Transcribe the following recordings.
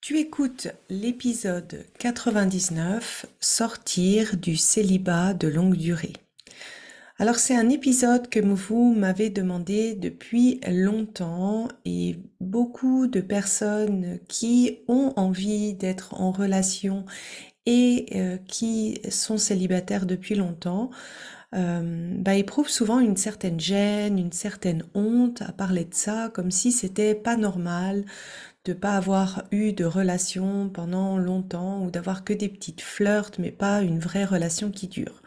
Tu écoutes l'épisode 99, Sortir du célibat de longue durée. Alors c'est un épisode que vous m'avez demandé depuis longtemps et beaucoup de personnes qui ont envie d'être en relation et qui sont célibataires depuis longtemps éprouvent souvent une certaine gêne, une certaine honte à parler de ça, comme si c'était pas normal de pas avoir eu de relation pendant longtemps ou d'avoir que des petites flirts mais pas une vraie relation qui dure.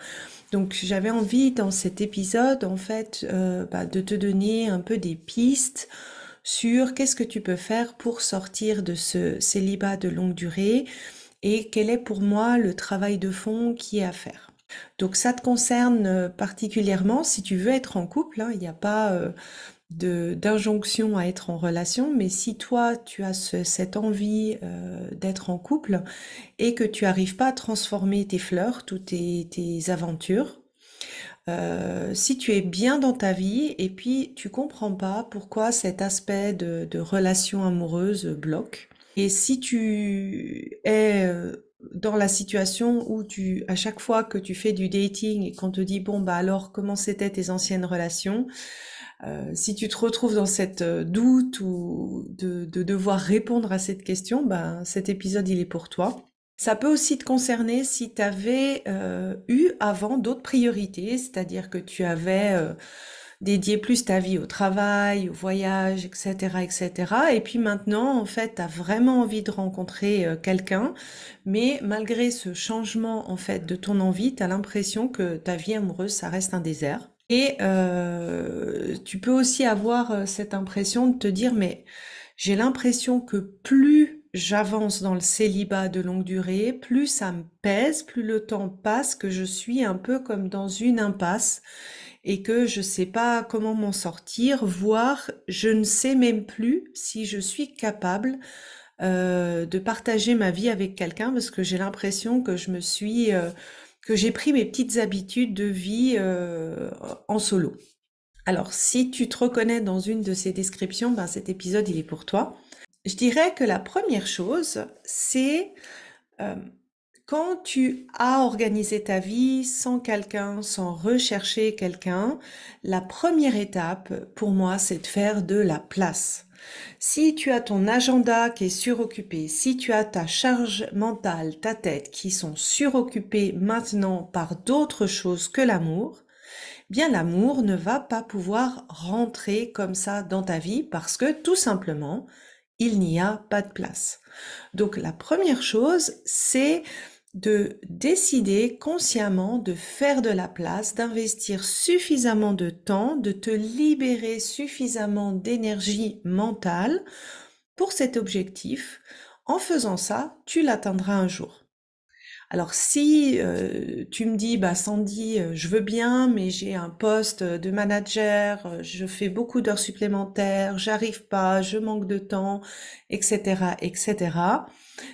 Donc j'avais envie dans cet épisode en fait de te donner un peu des pistes sur qu'est-ce que tu peux faire pour sortir de ce célibat de longue durée et quel est pour moi le travail de fond qui est à faire. Donc ça te concerne particulièrement si tu veux être en couple, hein, il n'y a pas d'injonction à être en relation, mais si toi tu as cette envie d'être en couple et que tu arrives pas à transformer tes flirts ou tes aventures, si tu es bien dans ta vie et puis tu comprends pas pourquoi cet aspect de relation amoureuse bloque, et si tu es dans la situation où à chaque fois que tu fais du dating et qu'on te dit bon bah alors comment c'était tes anciennes relations, si tu te retrouves dans cette doute ou de devoir répondre à cette question, ben, cet épisode, il est pour toi. Ça peut aussi te concerner si tu avais eu avant d'autres priorités, c'est-à-dire que tu avais dédié plus ta vie au travail, au voyage, etc., etc. Et cetera. Et puis maintenant, en fait, tu as vraiment envie de rencontrer quelqu'un, mais malgré ce changement, en fait, de ton envie, tu as l'impression que ta vie amoureuse, ça reste un désert. Et tu peux aussi avoir cette impression de te dire, mais j'ai l'impression que plus j'avance dans le célibat de longue durée, plus ça me pèse, plus le temps passe, que je suis un peu comme dans une impasse et que je sais pas comment m'en sortir, voire je ne sais même plus si je suis capable de partager ma vie avec quelqu'un parce que j'ai l'impression que que j'ai pris mes petites habitudes de vie en solo. Alors, si tu te reconnais dans une de ces descriptions, ben cet épisode, il est pour toi. Je dirais que la première chose, c'est euh, quand tu as organisé ta vie sans quelqu'un, sans rechercher quelqu'un, la première étape, pour moi, c'est de faire de la place. Si tu as ton agenda qui est suroccupé, si tu as ta charge mentale, ta tête qui sont suroccupées maintenant par d'autres choses que l'amour, bien l'amour ne va pas pouvoir rentrer comme ça dans ta vie parce que tout simplement, il n'y a pas de place. Donc la première chose, c'est de décider consciemment de faire de la place, d'investir suffisamment de temps, de te libérer suffisamment d'énergie mentale pour cet objectif. En faisant ça, tu l'atteindras un jour. Alors si tu me dis, bah Sandy, je veux bien, mais j'ai un poste de manager, je fais beaucoup d'heures supplémentaires, j'arrive pas, je manque de temps, etc., etc.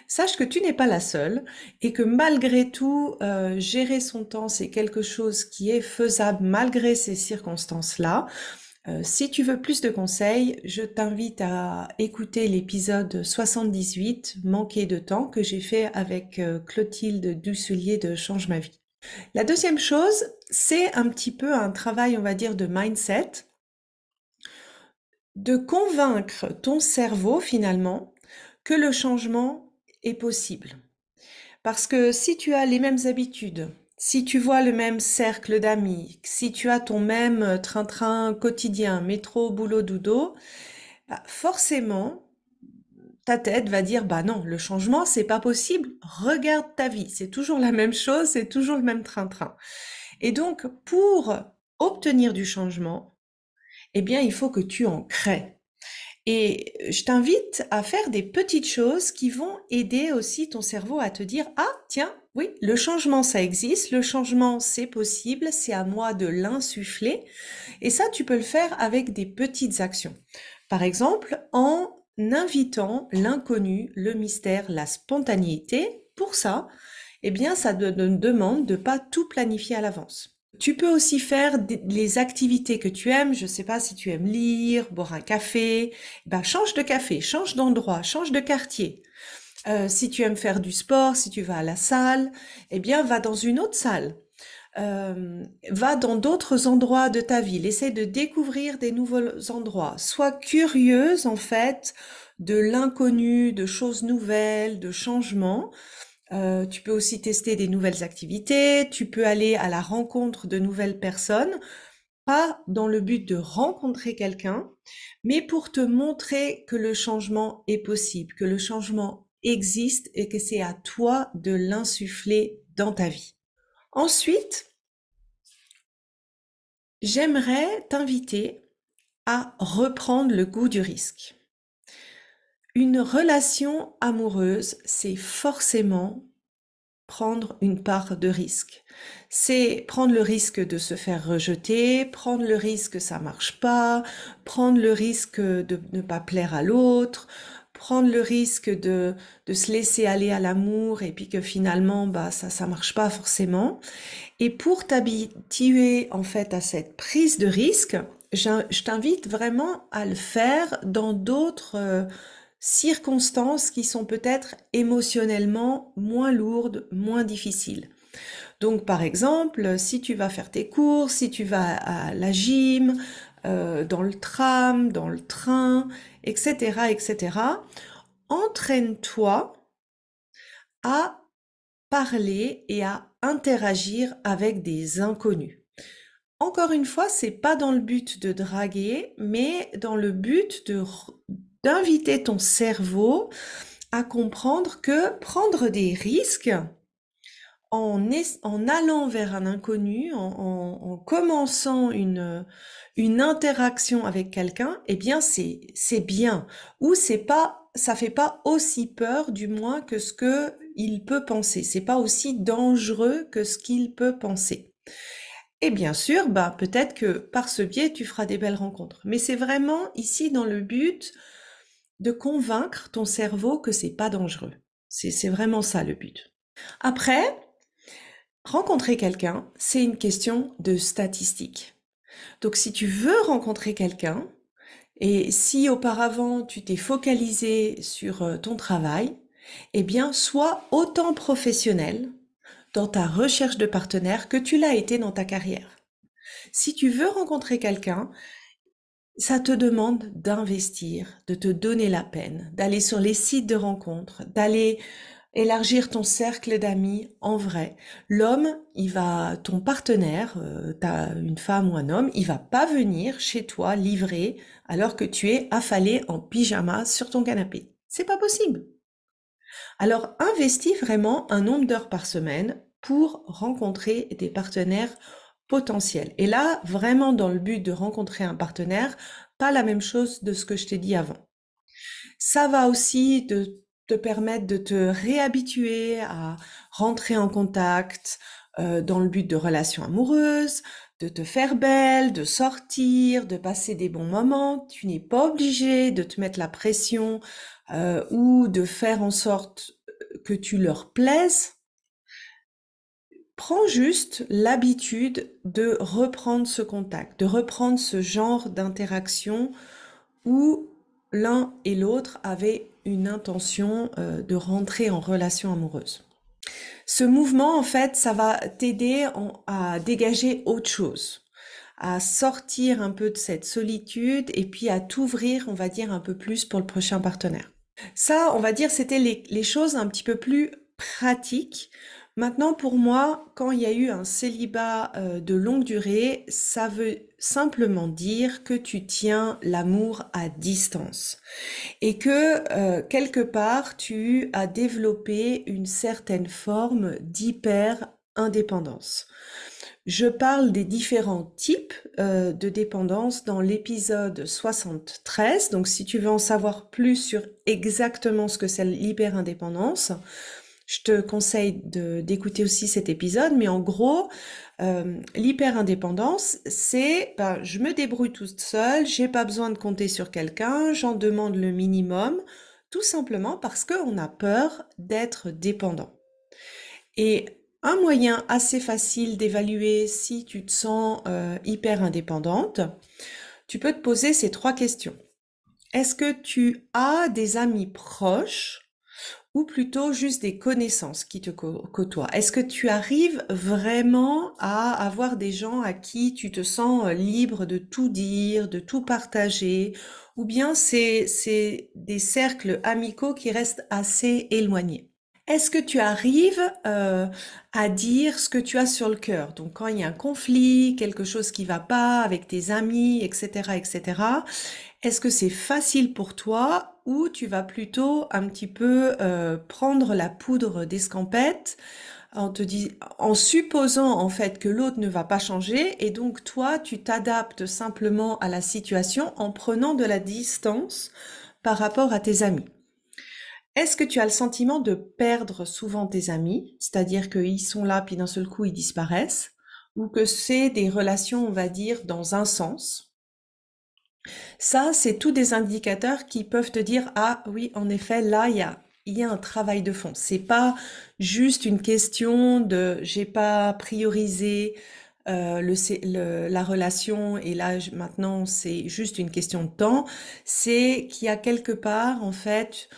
Sache que tu n'es pas la seule et que malgré tout, gérer son temps, c'est quelque chose qui est faisable malgré ces circonstances-là. Si tu veux plus de conseils, je t'invite à écouter l'épisode 78, Manquer de temps, que j'ai fait avec Clotilde Dusselier de Change ma vie. La deuxième chose, c'est un petit peu un travail, on va dire, de mindset, de convaincre ton cerveau finalement que le changement est possible. Parce que si tu as les mêmes habitudes, si tu vois le même cercle d'amis, si tu as ton même train-train quotidien, métro, boulot, dodo, bah forcément, ta tête va dire, bah non, le changement, c'est pas possible. Regarde ta vie, c'est toujours la même chose, c'est toujours le même train-train. Et donc, pour obtenir du changement, eh bien, il faut que tu en crées. Et je t'invite à faire des petites choses qui vont aider aussi ton cerveau à te dire, ah, tiens, oui, le changement, ça existe, le changement, c'est possible, c'est à moi de l'insuffler. Et ça, tu peux le faire avec des petites actions. Par exemple, en invitant l'inconnu, le mystère, la spontanéité. Pour ça, eh bien, ça te demande de pas tout planifier à l'avance. Tu peux aussi faire les activités que tu aimes. Je sais pas si tu aimes lire, boire un café. Ben, change de café, change d'endroit, change de quartier. Si tu aimes faire du sport, si tu vas à la salle, eh bien, va dans une autre salle. Va dans d'autres endroits de ta ville. Essaie de découvrir des nouveaux endroits. Sois curieuse, en fait, de l'inconnu, de choses nouvelles, de changements. Tu peux aussi tester des nouvelles activités. Tu peux aller à la rencontre de nouvelles personnes, pas dans le but de rencontrer quelqu'un, mais pour te montrer que le changement est possible, que le changement existe et que c'est à toi de l'insuffler dans ta vie. Ensuite, j'aimerais t'inviter à reprendre le goût du risque. Une relation amoureuse, c'est forcément prendre une part de risque. C'est prendre le risque de se faire rejeter, prendre le risque que ça marche pas, prendre le risque de ne pas plaire à l'autre, prendre le risque de se laisser aller à l'amour et puis que finalement, bah, ça marche pas forcément. Et pour t'habituer en fait à cette prise de risque, je t'invite vraiment à le faire dans d'autres circonstances qui sont peut-être émotionnellement moins lourdes, moins difficiles. Donc par exemple, si tu vas faire tes courses, si tu vas à la gym, dans le tram, dans le train, etc., etc., entraîne-toi à parler et à interagir avec des inconnus. Encore une fois, c'est pas dans le but de draguer, mais dans le but d'inviter ton cerveau à comprendre que prendre des risques en allant vers un inconnu, en commençant une interaction avec quelqu'un, eh bien c'est bien. Ou c'est pas, ça fait pas aussi peur, du moins, que ce que il peut penser. C'est pas aussi dangereux que ce qu'il peut penser. Et bien sûr, bah, peut-être que par ce biais, tu feras des belles rencontres. Mais c'est vraiment ici dans le but de convaincre ton cerveau que c'est pas dangereux. C'est vraiment ça le but. Après, rencontrer quelqu'un, c'est une question de statistiques. Donc si tu veux rencontrer quelqu'un, et si auparavant tu t'es focalisé sur ton travail, eh bien sois autant professionnel dans ta recherche de partenaire que tu l'as été dans ta carrière. Si tu veux rencontrer quelqu'un, ça te demande d'investir, de te donner la peine, d'aller sur les sites de rencontres, d'aller élargir ton cercle d'amis en vrai. L'homme, ton partenaire, t'as une femme ou un homme, il va pas venir chez toi livrer alors que tu es affalé en pyjama sur ton canapé. C'est pas possible. Alors, investis vraiment un nombre d'heures par semaine pour rencontrer des partenaires potentiels. Et là, vraiment dans le but de rencontrer un partenaire, pas la même chose de ce que je t'ai dit avant. Ça va aussi te permettre de te réhabituer à rentrer en contact dans le but de relations amoureuses, de te faire belle, de sortir, de passer des bons moments. Tu n'es pas obligé de te mettre la pression ou de faire en sorte que tu leur plaises. Prends juste l'habitude de reprendre ce contact, de reprendre ce genre d'interaction où l'un et l'autre avaient une intention de rentrer en relation amoureuse. Ce mouvement, en fait, ça va t'aider à dégager autre chose, à sortir un peu de cette solitude et puis à t'ouvrir, on va dire, un peu plus pour le prochain partenaire. Ça, on va dire, c'était les choses un petit peu plus pratiques. Maintenant, pour moi, quand il y a eu un célibat de longue durée, ça veut simplement dire que tu tiens l'amour à distance et que quelque part, tu as développé une certaine forme d'hyper-indépendance. Je parle des différents types de dépendance dans l'épisode 73. Donc, si tu veux en savoir plus sur exactement ce que c'est l'hyper-indépendance, je te conseille d'écouter aussi cet épisode. Mais en gros, l'hyper-indépendance, c'est je me débrouille toute seule, j'ai pas besoin de compter sur quelqu'un, j'en demande le minimum, tout simplement parce qu'on a peur d'être dépendant. Et un moyen assez facile d'évaluer si tu te sens hyper indépendante, tu peux te poser ces trois questions. Est-ce que tu as des amis proches ou plutôt juste des connaissances qui te côtoient? Est-ce que tu arrives vraiment à avoir des gens à qui tu te sens libre de tout dire, de tout partager, ou bien c'est des cercles amicaux qui restent assez éloignés? Est-ce que tu arrives à dire ce que tu as sur le cœur? Donc quand il y a un conflit, quelque chose qui va pas avec tes amis, etc., etc., est-ce que c'est facile pour toi ou tu vas plutôt un petit peu prendre la poudre d'escampette en supposant en fait que l'autre ne va pas changer et donc toi tu t'adaptes simplement à la situation en prenant de la distance par rapport à tes amis? Est-ce que tu as le sentiment de perdre souvent tes amis, c'est-à-dire qu'ils sont là puis d'un seul coup ils disparaissent, ou que c'est des relations, on va dire, dans un sens? Ça, c'est tous des indicateurs qui peuvent te dire, ah oui, en effet, là, il y a un travail de fond. C'est pas juste une question de j'ai pas priorisé la relation et là maintenant c'est juste une question de temps. C'est qu'il y a quelque part en fait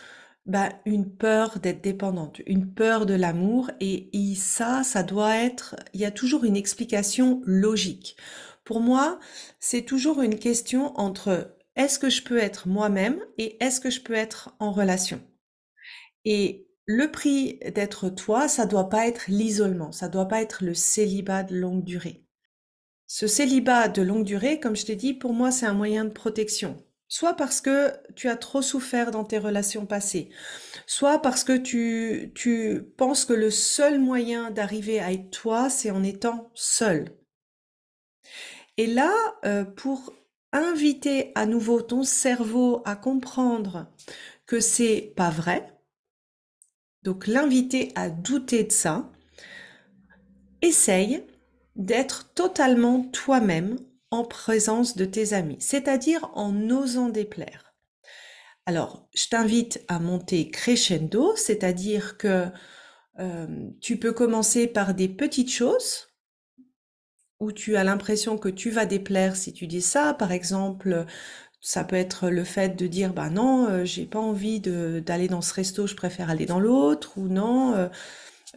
une peur d'être dépendante, une peur de l'amour et ça doit être, il y a toujours une explication logique. Pour moi, c'est toujours une question entre est-ce que je peux être moi-même et est-ce que je peux être en relation? Et le prix d'être toi, ça doit pas être l'isolement, ça doit pas être le célibat de longue durée. Ce célibat de longue durée, comme je t'ai dit, pour moi, c'est un moyen de protection. Soit parce que tu as trop souffert dans tes relations passées, soit parce que tu penses que le seul moyen d'arriver à être toi, c'est en étant seul. Et là, pour inviter à nouveau ton cerveau à comprendre que c'est pas vrai, donc l'inviter à douter de ça, essaye d'être totalement toi-même en présence de tes amis, c'est-à-dire en osant déplaire. Alors, je t'invite à monter crescendo, c'est-à-dire que tu peux commencer par des petites choses où tu as l'impression que tu vas déplaire si tu dis ça. Par exemple, ça peut être le fait de dire, bah non, j'ai pas envie d'aller dans ce resto, je préfère aller dans l'autre, ou non,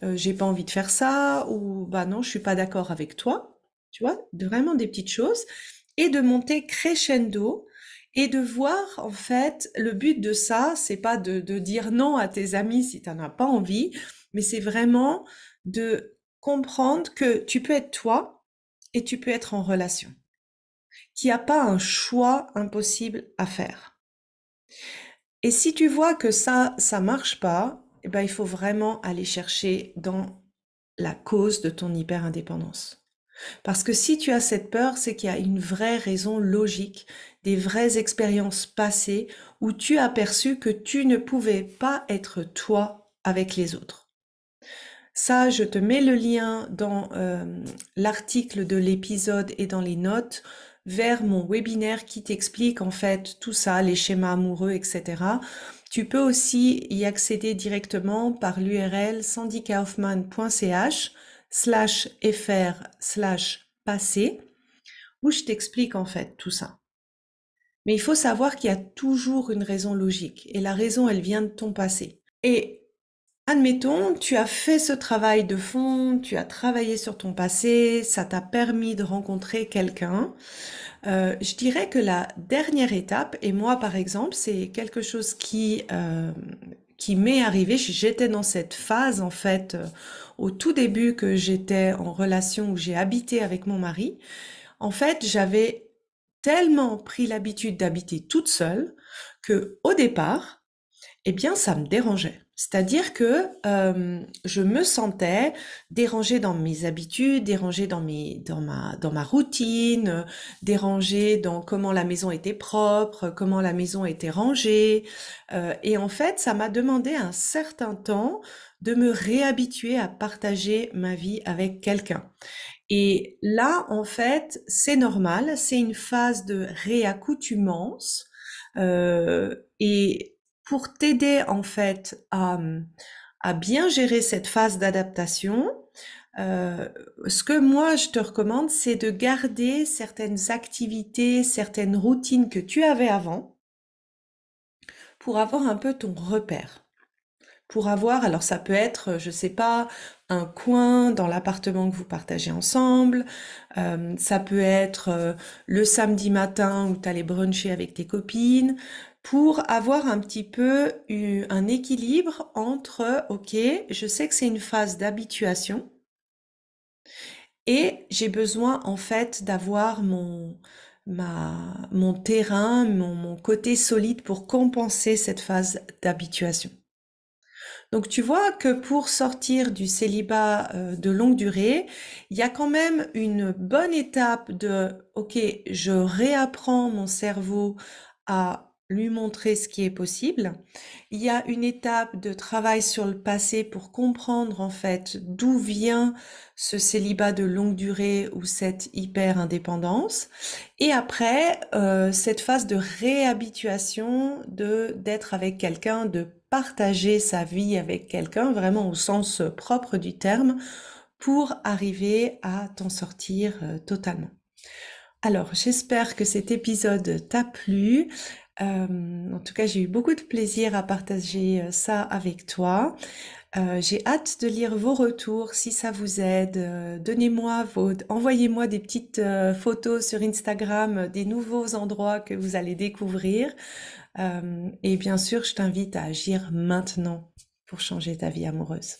j'ai pas envie de faire ça, ou bah non, je suis pas d'accord avec toi. Tu vois, vraiment des petites choses, et de monter crescendo et de voir en fait le but de ça, c'est pas de dire non à tes amis si tu n'en as pas envie, mais c'est vraiment de comprendre que tu peux être toi et tu peux être en relation, qu'il n'y a pas un choix impossible à faire. Et si tu vois que ça marche pas, eh ben, il faut vraiment aller chercher dans la cause de ton hyper-indépendance. Parce que si tu as cette peur, c'est qu'il y a une vraie raison logique, des vraies expériences passées où tu as perçu que tu ne pouvais pas être toi avec les autres. Ça, je te mets le lien dans l'article de l'épisode et dans les notes vers mon webinaire qui t'explique en fait tout ça, les schémas amoureux, etc. Tu peux aussi y accéder directement par l'URL sandykaufman.ch/fr/passé où je t'explique en fait tout ça. Mais il faut savoir qu'il y a toujours une raison logique et la raison, elle vient de ton passé. Et admettons, tu as fait ce travail de fond, tu as travaillé sur ton passé, ça t'a permis de rencontrer quelqu'un. Je dirais que la dernière étape, et moi par exemple, c'est quelque chose qui m'est arrivé. J'étais dans cette phase en fait au tout début que j'étais en relation où j'ai habité avec mon mari. En fait, j'avais tellement pris l'habitude d'habiter toute seule que au départ, eh bien, ça me dérangeait. C'est-à-dire que je me sentais dérangée dans mes habitudes, dérangée dans ma routine, dérangée dans comment la maison était propre, comment la maison était rangée. Et en fait, ça m'a demandé un certain temps de me réhabituer à partager ma vie avec quelqu'un. Et là, en fait, c'est normal, c'est une phase de réaccoutumance. Et pour t'aider en fait à bien gérer cette phase d'adaptation, ce que moi je te recommande, c'est de garder certaines activités, certaines routines que tu avais avant pour avoir un peu ton repère. pour avoir, alors ça peut être, je sais pas, un coin dans l'appartement que vous partagez ensemble, ça peut être le samedi matin où tu allais bruncher avec tes copines, pour avoir un petit peu un équilibre entre, ok, je sais que c'est une phase d'habituation et j'ai besoin en fait d'avoir mon terrain, mon côté solide pour compenser cette phase d'habituation. Donc tu vois que pour sortir du célibat de longue durée, il y a quand même une bonne étape de OK, je réapprends mon cerveau à lui montrer ce qui est possible. Il y a une étape de travail sur le passé pour comprendre en fait d'où vient ce célibat de longue durée ou cette hyper-indépendance. Et après, cette phase de réhabituation d'être avec quelqu'un, de partager sa vie avec quelqu'un, vraiment au sens propre du terme, pour arriver à t'en sortir totalement. Alors, j'espère que cet épisode t'a plu. En tout cas, j'ai eu beaucoup de plaisir à partager ça avec toi. J'ai hâte de lire vos retours si ça vous aide. Envoyez-moi des petites photos sur Instagram des nouveaux endroits que vous allez découvrir. Et bien sûr, je t'invite à agir maintenant pour changer ta vie amoureuse.